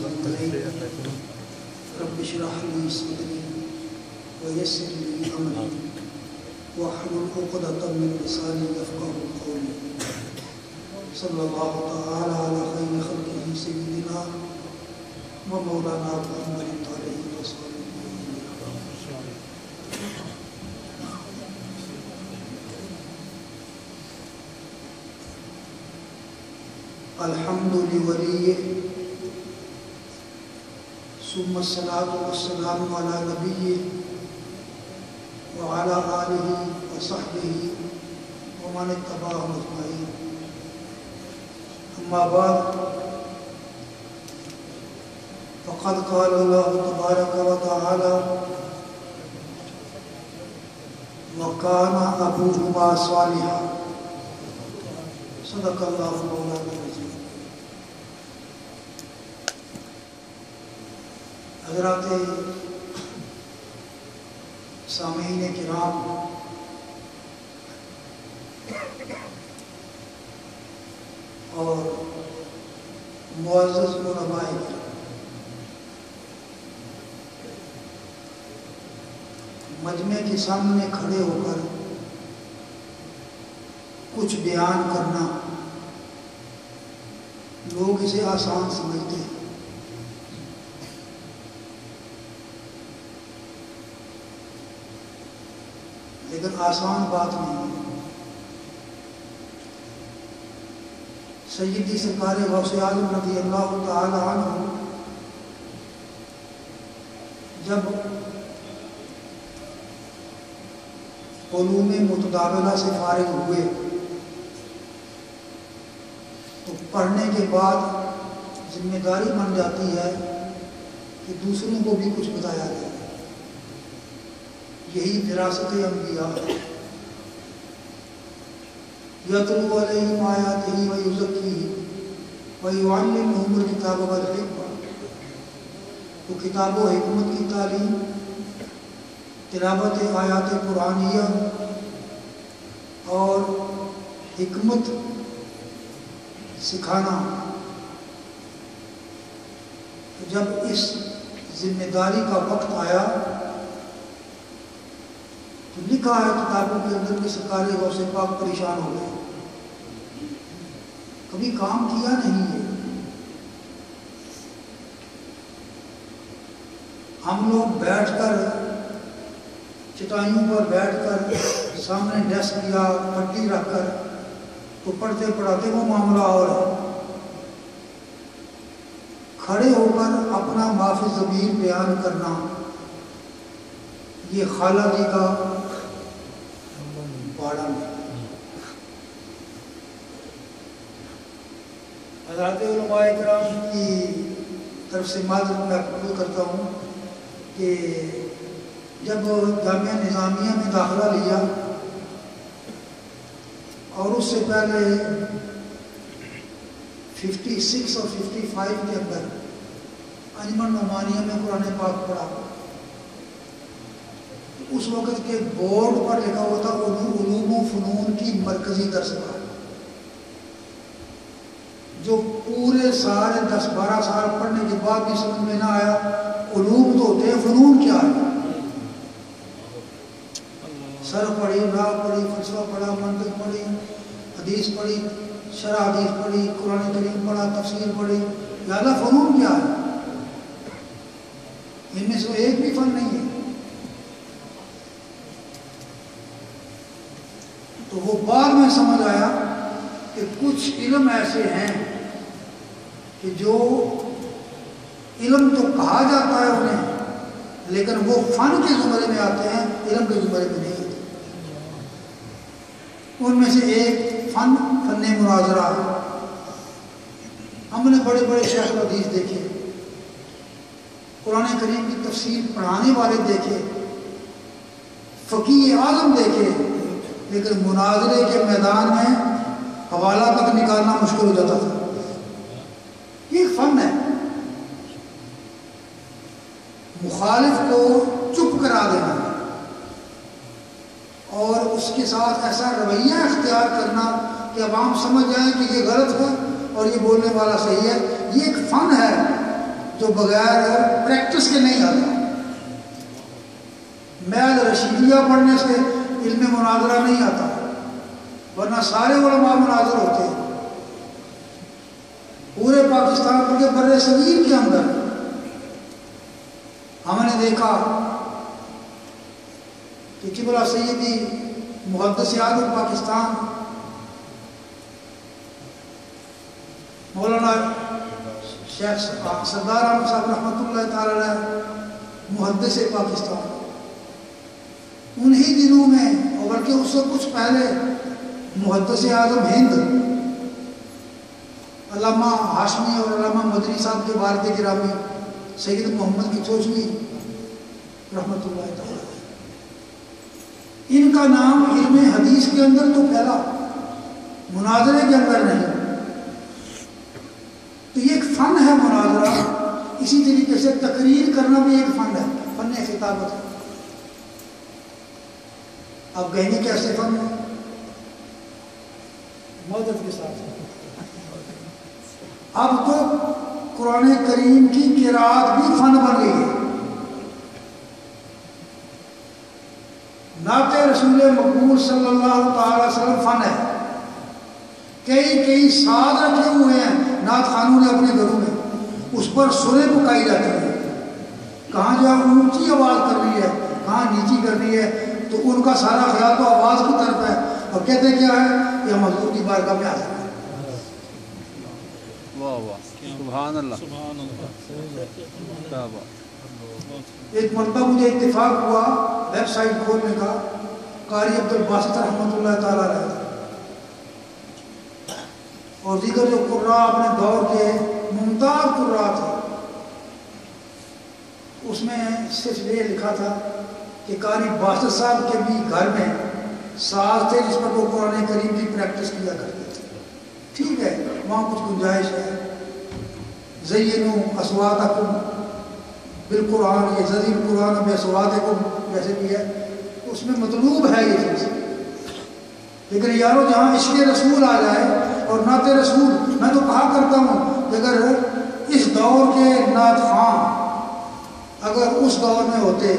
واتقوا عليه رب اشرح لي صدري ويسر لي امري واحلل عقدة من لساني يفقهوا قولي صلى الله تعالى على خير خلقه سيدنا ومولانا محمد عليه وصحبه الحمد لوليه ثم الصلاة والسلام على نبيه وعلى آله وصحبه ومن اتبعهم أجمعين أما بعد فقد قال الله تبارك وتعالى وكان أبوهما صالحا صدق الله مولانا العظيم. حضرات سامعین کرام، اور معزز علماء کرام، مجمع کے سامنے کھڑے ہو کر کچھ بیان کرنا لوگ اسے آسان سمجھتے ہیں، لیکن آسان بات نہیں ہے۔ سیدی سرکار غوث عالم رضی اللہ تعالی عنہ جب علوم متداولہ سے فارغ ہوئے تو پڑھنے کے بعد ذمہ داری بن جاتی ہے کہ دوسروں کو بھی کچھ بتایا جائے۔ یہی وراثت انبیاء ہے۔ یتلو علیہم آیاتہ ویزکیہم ویعلمہم الکتاب والحکمہ، تو کتاب و حکمت کی تعلیم، تلاوت آیات قرآنیہ اور حکمت سکھانا۔ جب اس ذمہ داری کا وقت آیا تو لکھا ہے کتابوں کے اندر کہ سرکار غوث پاک پریشان ہو گئے، کبھی کام کیا نہیں ہے۔ ہم لوگ بیٹھ کر چٹائیوں پر بیٹھ کر سامنے ڈیسک یا پٹی رکھ کر تو پڑھتے پڑھاتے وہ معاملہ اور ہے، کھڑے ہو کر اپنا معافی ضمیر بیان کرنا یہ خالہ جی کا باڑا ہے۔ حضرات علماء کرام کی طرف سے معذرت میں قبول کرتا ہوں کہ جب جامعہ نظامیہ میں داخلہ لیا اور اس سے پہلے 56 اور 55 کے اندر انجمن نعمانیہ میں قرآن پاک پڑھا، اس وقت کے بورڈ پر لکھا ہوا تھا علوم و فنون کی مرکزی درسگاہ، جو پورے سارے 10-12 سال پڑھنے کے بعد بھی سمجھ میں نہ آیا علوم تو ہوتے ہیں، فنون کیا ہے۔ صرف پڑھی، نحو پڑھی، فلسفہ پڑھا، منطق پڑھی، حدیث پڑھی، شرح حدیث پڑھی، قرآن کریم پڑھا، تفسیر پڑھی، یا اللہ فنون کیا ہے؟ ان میں سے ایک بھی فن نہیں ہے۔ تو وہ بعد میں سمجھ آیا کہ کچھ علم ایسے ہیں کہ جو علم تو کہا جاتا ہے انہیں، لیکن وہ فن کے زمرے میں آتے ہیں، علم کے زمرے میں نہیں آتے۔ ان میں سے ایک فن مناظرہ ہے۔ ہم نے بڑے بڑے شیخ الحدیث دیکھے، قرآن کریم کی تفسیر پڑھانے والے دیکھے، فقیہ اعظم دیکھے، لیکن مناظرے کے میدان میں حوالہ تک نکالنا مشکل ہو جاتا تھا۔ یہ ایک فن ہے، مخالف کو چپ کرا دینا اور اس کے ساتھ ایسا رویہ اختیار کرنا کہ عوام سمجھ جائیں کہ یہ غلط ہے اور یہ بولنے والا صحیح ہے، یہ ایک فن ہے۔ جو بغیر پریکٹس کے نہیں آتا. محض رشیدیہ پڑھنے سے علم مناظرہ نہیں آتا، ورنہ سارے علماء مناظر ہوتے ہیں. پورے پاکستان کے بر صغیر کے اندر ہم نے دیکھا کہ قبلہ سیدی محدث اعظم پاکستان مولانا شیخ سردار احمد صاحب رحمۃ اللہ تعالی علیہ محدث پاکستان، انہی دنوں میں اور بلکہ اس سے کچھ پہلے محدث اعظم ہند علامہ ہاشمی اور علامہ مدنی صاحب کے والد گرامی سید محمد کی چوشوی رحمۃ اللہ تعالی، ان کا نام علم حدیث کے اندر تو پھیلا، مناظرے کے اندر نہیں. تو یہ ایک فن ہے مناظرہ. اسی طریقے سے تقریر کرنا بھی ایک فن ہے، فن خطابت. آپ کہیں گے کیسے فن ہے؟ مدد کے ساتھ. اب تو قرآن کریم کی قرات بھی فن بن گئی ہے. نعت رسول مقبول صلی اللہ تعالی وسلم فن ہے. کئی ساز رکھے ہوئے ہیں نعت خانوں نے اپنے گھروں میں، اس پر سریں پکائی جاتی ہیں. کہاں جو اونچی آواز کرنی ہے، کہاں نیچی کرنی ہے، تو ان کا سارا خیال تو آواز کی طرف ہے. اور کہتے کیا ہے کہ ہم حضور کی بارگاہ میں حاضر ہیں. واہ واہ سبحان اللہ. ایک مرتبہ مجھے اتفاق ہوا ویب سائٹ کھولنے کا، قاری عبد الباسط رحمۃ اللہ تعالی علیہ اور دیگر جو قراء اپنے دور کے ممتاز قراء تھے، اس میں صرف یہ لکھا تھا کہ قاری باسط صاحب کے بھی گھر میں ساز تھے جس پر وہ قرآن کریم کی پریکٹس کیا کرتے تھے. ٹھیک ہے، وہاں کچھ گنجائش ہے. زینوا اصواتکم بالقرآن، یہ زین قرآن باصواتکم جیسے بھی ہے، اس میں مطلوب ہے یہ چیز. لیکن یارو جہاں عشق رسول آ جائے اور نعت رسول، میں تو کہا کرتا ہوں کہ اگر اس دور کے نعت خواں اگر اس دور میں ہوتے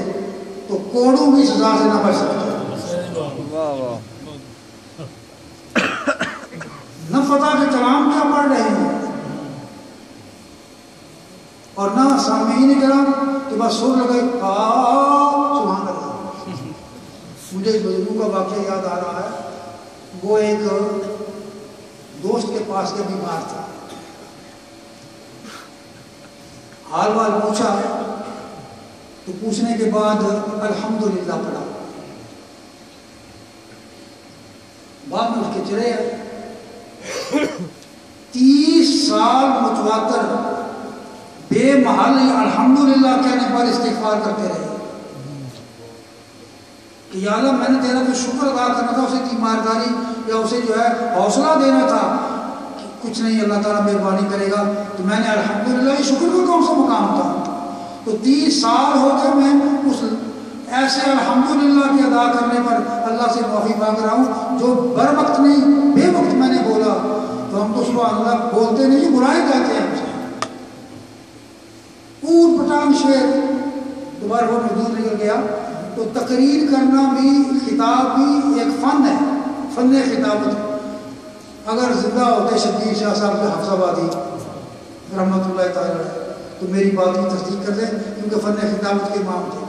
تو کوڑوں کی سزا سے نہ بچ سکتے. نہ پتہ کہ کلام کیا پڑھ رہے ہیں اور نہ سامعین کرام کہ بس سر لگائی سبحان اللہ. مجھے اس بزرگوں کا واقعہ یاد آ رہا ہے. وہ ایک دوست کے پاس کے بیمار تھا، حال وال پوچھا تو پوچھنے کے بعد الحمدللہ پڑھا. بعد میں اس کے چلے 30 سال متواتر بے محل الحمدللہ کہنے پر استغفار کرتے رہے کہ یا اللہ میں نے تیرا تو شکر ادا کرنا تھا، اسے تیمارداری یا اسے جو ہے حوصلہ دینا تھا کہ کچھ نہیں اللہ تعالیٰ مہربانی کرے گا، تو میں نے الحمدللہ یہ شکر کا کون سا مقام تھا. تو 30 سال ہو گئے میں اس ایسے الحمدللہ کی ادا کرنے پر اللہ سے معافی مانگ رہا ہوں جو بر وقت نہیں بے وقت میں نے بولا. تو ہم تو سبحان اللہ بولتے نہیں، برائے کہتے ہیں ہم سے. پور پٹانگ شعر دوبارہ وہ محدود نکل گیا. تو تقریر کرنا بھی خطاب بھی ایک فن ہے، فن خطابت. اگر زندہ ہوتے شبیر شاہ صاحب کے حفظ آبادی رحمۃ اللہ تعالی تو میری بات کی تصدیق کر دیں، کیونکہ فن خطابت کے امام تھے.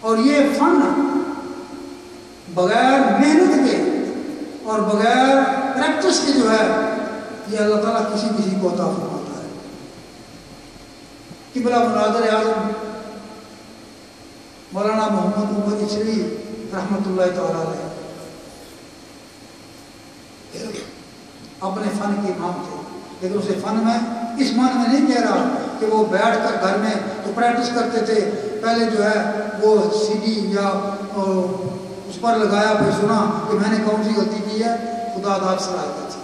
اور یہ فن بغیر محنت کے اور بغیر پریکٹس کے جو ہے یہ اللہ تعالیٰ کسی کو عطا فرماتا ہے. قبلہ مناظر اعظم مولانا محمد عمر اچھوی رحمۃ اللہ تعالی علیہ اپنے فن کے امام تھے. لیکن اسے فن میں اس معنی میں نہیں کہہ رہا کہ وہ بیٹھ کر گھر میں تو پریکٹس کرتے تھے، پہلے جو ہے وہ سی ڈی یا اس پر لگایا پھر سنا کہ میں نے کون سی غلطی کی ہے. خدا داد صلاحیت تھی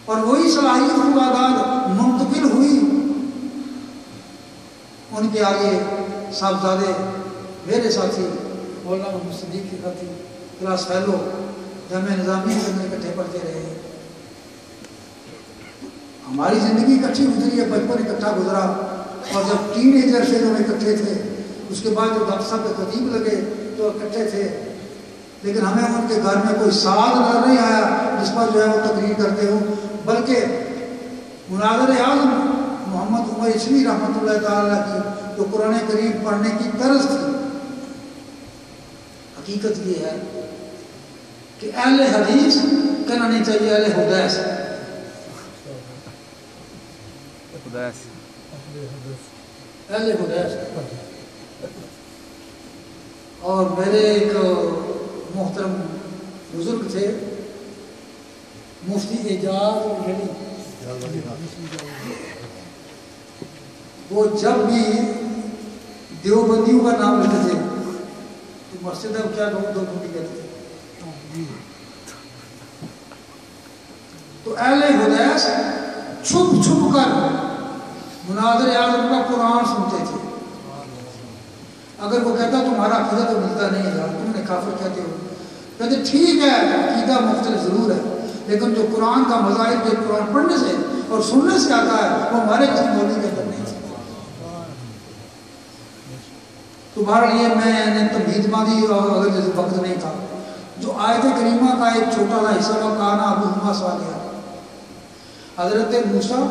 اور وہی صلاحیت خدا داد منتقل ہوئی ان کے آگے صاحبزادے میرے ساتھی مولانا محمد صدیق کی خاطی کلاس فیلو جامعہ نظامیہ کے اندر اکٹھے پڑھتے رہے. ہماری زندگی اکٹھی گزری ہے، بچپن اکٹھا گزرا، اور جب ٹین ایجر سے جو اکٹھے تھے، اس کے بعد جو ڈاکٹر صاحب کے خطیب لگے تو اکٹھے تھے، لیکن ہمیں ان کے گھر میں کوئی سال نظر نہیں آیا جس پر جو ہے وہ تقریر کرتے ہوں، بلکہ مناظر اعظم محمد عمر عشوی رحمۃ اللہ تعالیٰ کی جو قرآن کریم پڑھنے کی طرز تھی، حقیقت یہ ہے کہ اہل حدیث کہنا نہیں چاہیے اہل حدیث، اہل حدیث۔ اور میرے ایک محترم بزرگ تھے مفتی اعجاز علی، وہ جب بھی دیوبندیوں کا نام لیتے تھے تو مسجد اب کیا دیوبندی کہتے تھے، تو اہل حدیث چھپ چھپ کر مناظر اعظم کا قرآن سنتے تھے۔ اگر وہ کہتا تمہارا عقیدہ تو ملتا نہیں ہے، تم نے کافر کہتے ہو، کہتے ٹھیک ہے عقیدہ مختلف ضرور ہے، لیکن جو قرآن کا مذاہب جو قرآن پڑھنے سے اور سننے سے آتا ہے وہ ہمارے کسی مولوی کے اندر نہیں ہے۔ تو بہرحال یہ میں نے تمہید باندھی، اگر جیسے وقت نہیں تھا، جو آیت کریمہ کا ایک چھوٹا سا حصہ وہ کانا ابوہما صالحا، حضرت موسیٰ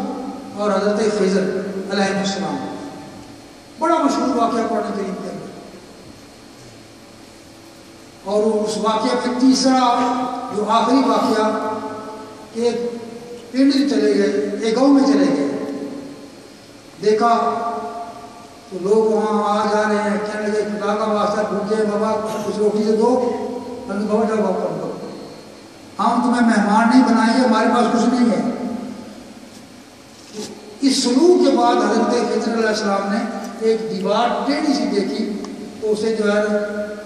اور حضرت خضر علیہ السلام، بڑا مشہور واقعہ قرآن کریم کے اندر، اور اس واقعہ کے تیسرا جو آخری واقعہ کہ ایک پنڈ چلے گئے، ایک گاؤں میں چلے گئے، دیکھا تو لوگ وہاں آ جا رہے ہیں، کہنے لگے خدا کا واسطہ بھوکے بابا کچھ روٹی سے دو، بابا جاؤ کام کرو، ہم تمہیں مہمان نہیں بنائیں گے، ہمارے پاس کچھ نہیں ہے۔ اس سلوک کے بعد حضرت خضر علیہ السلام نے ایک دیوار ٹیڑھی سی دیکھی تو اسے جو ہے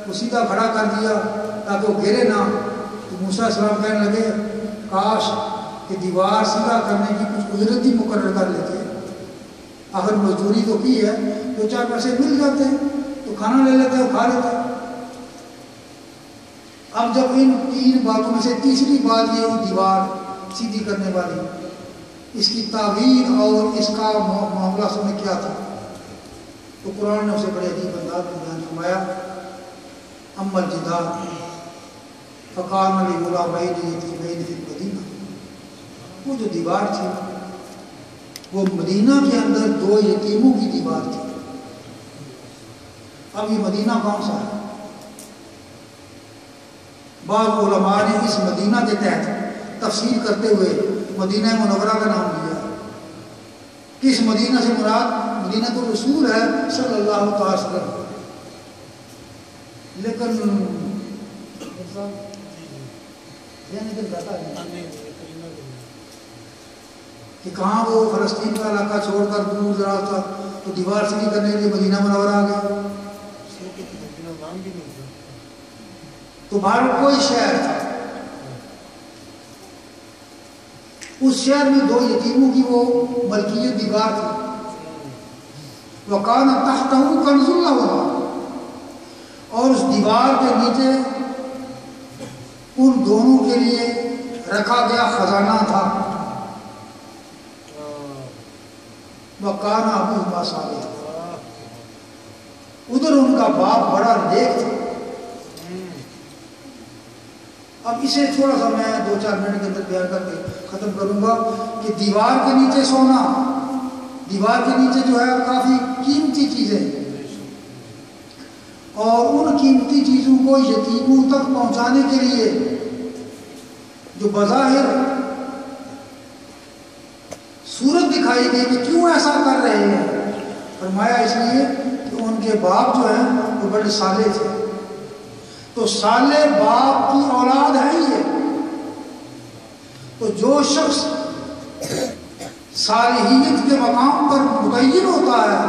وہ سیدھا کھڑا کر دیا تاکہ وہ گرے نہ۔ تو موسیٰ علیہ السلام کہنے لگے کاش کہ دیوار سیدھا کرنے کی کچھ اجرت ہی مقرر کر لیتے، آخر مزدوری تو کی ہے، دو چار پیسے مل جاتے تو کھانا لے لیتے اور کھا لیتے۔ اب جب ان تین باتوں میں سے تیسری بات یہ دیوار سیدھی کرنے والی، اس کی تعویل اور اس کا معاملہ اصل میں کیا تھا، تو قرآن نے اسے بڑے عجیب انداز میں بیان فرمایا، اما الجدار فکان لغلامین یتیمین فی المدینہ، وہ جو دیوار تھی وہ مدینہ کے اندر دو یتیموں کی دیوار تھی۔ اب یہ مدینہ کون سا ہے؟ بعض علماء نے اس مدینہ کے تحت تفسیر کرتے ہوئے مدینہ منورہ کا نام لیا۔ کس مدینہ سے مراد مدینہ تو رسول ہے صلی اللہ تعالی وسلم، لیکن کہ کہاں وہ فلسطین کا علاقہ چھوڑ کر دور دراز تھا تو دیوار سیدھی کرنے کے لیے مدینہ منورہ آ گیا، تو باہر کوئی شہر تھا، اس شہر میں دو یتیموں کی وہ ملکیت دیوار تھی، وَقَانَ تَحْتَهُ كَنْزٌ لَهُمَا، اور اس دیوار کے نیچے ان دونوں کے لیے رکھا گیا خزانہ تھا، وَقَانَ أَبُوهُمَا صَالِحًا، ادھر ان کا باپ بڑا نیک تھا۔ اب اسے تھوڑا سا میں 2-4 منٹ کے اندر بیان کر کے ختم کروں گا کہ دیوار کے نیچے سونا، دیوار کے نیچے جو ہے کافی قیمتی چیزیں، اور ان قیمتی چیزوں کو یتیموں تک پہنچانے کے لیے جو بظاہر صورت دکھائی گئی کہ کیوں ایسا کر رہے ہیں، فرمایا اس لیے کہ ان کے باپ جو ہیں وہ بڑے صالح تھے، تو صالح باپ کی اولاد ہے یہ، تو جو شخص صالحیت کے مقام پر متعین ہوتا ہے،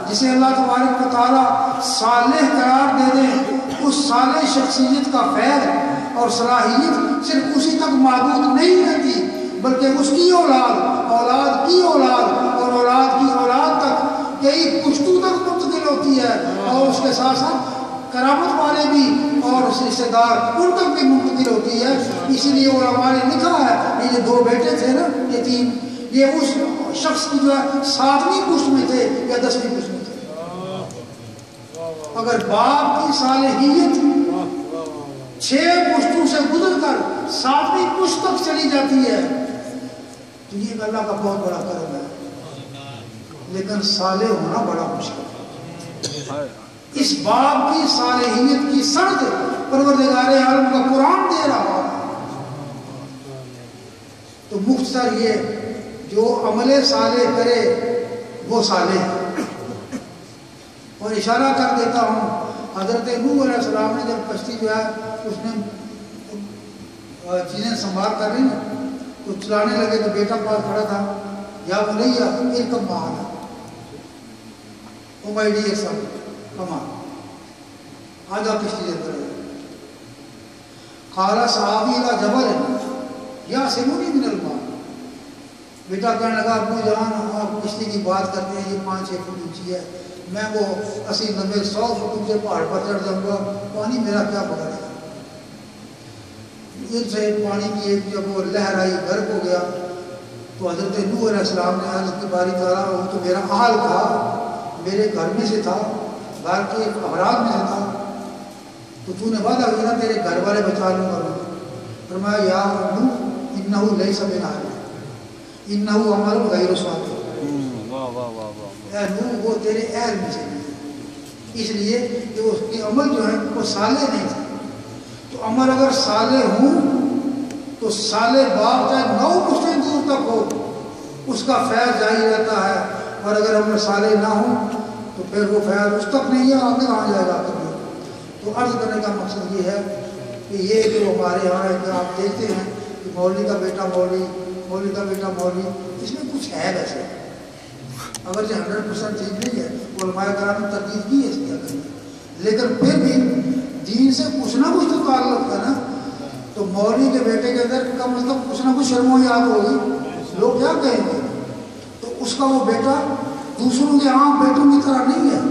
جسے اللہ تبارک و تعالیٰ صالح قرار دے دیں، اس صالح شخصیت کا فیض اور صلاحیت صرف اسی تک محدود نہیں رہتی، بلکہ اس کی اولاد، اولاد کی اولاد اور اولاد کی اولاد تک کئی پشتوں تک منتقل ہوتی ہے، اور اس کے ساتھ ساتھ کرامت والے بھی اور رشتہ دار ان تک بھی منتقل ہوتی ہے۔ اس لیے علماء نے لکھا ہے یہ جو 2 بیٹے تھے نا یتیم، یہ اس شخص کی جو ہے 7ویں پشت میں تھے یا 10ویں پشت میں تھے۔ اگر باپ کی صالحیت 6 پشتوں سے گزر کر 7ویں پشت تک چلی جاتی ہے تو یہ اللہ کا بہت بڑا کرم ہے، لیکن صالح ہونا بڑا مشکل ہے۔ اس باپ کی صالحیت کی سند پروردگار عالم کا قرآن دے رہا ہے۔ تو مختصر یہ جو عمل صالح کرے وہ صالح ہے۔ اور اشارہ کر دیتا ہوں، حضرت نوح علیہ السلام نے جب کشتی جو ہے اس نے چیزیں سنبھال کر رہی نا تو چلانے لگے تو بیٹا پاس کھڑا تھا، یا بنیا ارکب معنا، او مائی ڈیئر سن کم آن، آ جا کشتی کے اندر۔ قال صحابی الی جبل یعصمنی من الماء، بیٹا کہنے لگا ابو جان آپ کشتی کی بات کرتے ہیں، یہ 5-6 فٹ اونچی ہے، میں وہ 80-90-100 فٹ اونچے پہاڑ پر چڑھ جاؤں گا، پانی میرا کیا پکڑے گا۔ ان سے پانی کی ایک جب وہ لہر آئی غرق ہو گیا تو حضرت نوح علیہ السلام نے عرض کی باری تعالیٰ وہ تو میرا اہل تھا، میرے گھر میں سے تھا، گھر کے افراد میں سے تھا، تو تو نے وعدہ کیا نا تیرے گھر والے بچا لوں گا۔ فرمایا یا نوح انہ لیس من اہلک انہ عمل غیر صالح، اے نوح وہ تیرے اہل میں سے نہیں، اس لیے کہ اس کے عمل جو ہیں وہ صالح نہیں تھے۔ تو عمل اگر صالح ہوں تو صالح باپ چاہے 9 پشتیں دور تک ہو اس کا فیض جاری رہتا ہے، اور اگر عمل صالح نہ ہوں تو پھر وہ فیض اس تک نہیں ہے، آگے کہاں جائے گا کبھی۔ تو عرض کرنے کا مقصد یہ ہے کہ یہ جو ہمارے یہاں ہے کہ آپ دیکھتے ہیں کہ مولوی کا بیٹا مولوی، مولوی کا بیٹا مولوی، اس میں کچھ ہے ویسے، اگر جو 100% ٹھیک نہیں ہے، علماء کرام نے تردید کی ہے اس کی اگر، لیکن پھر بھی دین سے کچھ نہ کچھ تو تعلق ہے نا۔ تو مولوی کے بیٹے کے اندر کم از کم کچھ نہ کچھ شرم و حیات ہوگی، لوگ کیا کہیں گے، تو اس کا وہ بیٹا دوسروں کے عام بیٹوں کی طرح نہیں ہے۔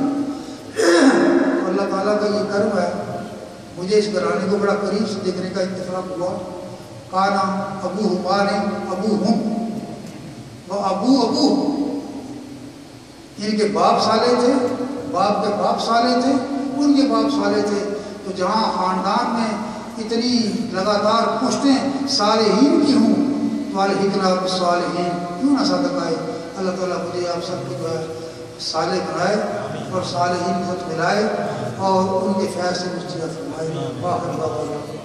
اللہ تعالیٰ کا یہ کرم ہے، مجھے اس گھرانے کو بڑا قریب سے دیکھنے کا اتفاق ہوا۔ کانا ابو ہمارے ابو ہم وہ ابو ان کے باپ صالح تھے، باپ کے باپ صالح تھے، ان کے باپ صالح تھے۔ تو جہاں خاندان میں اتنی لگاتار پشتیں صالحین کی ہوں تو الحقنا بالصالحین کیوں نہ صادق آئے۔ اللہ تعالیٰ مجھے آپ سب کو جو ہے صالح بنائے اور صالحین خود ملائے اور ان کے فیض سے مستفید فرمائے۔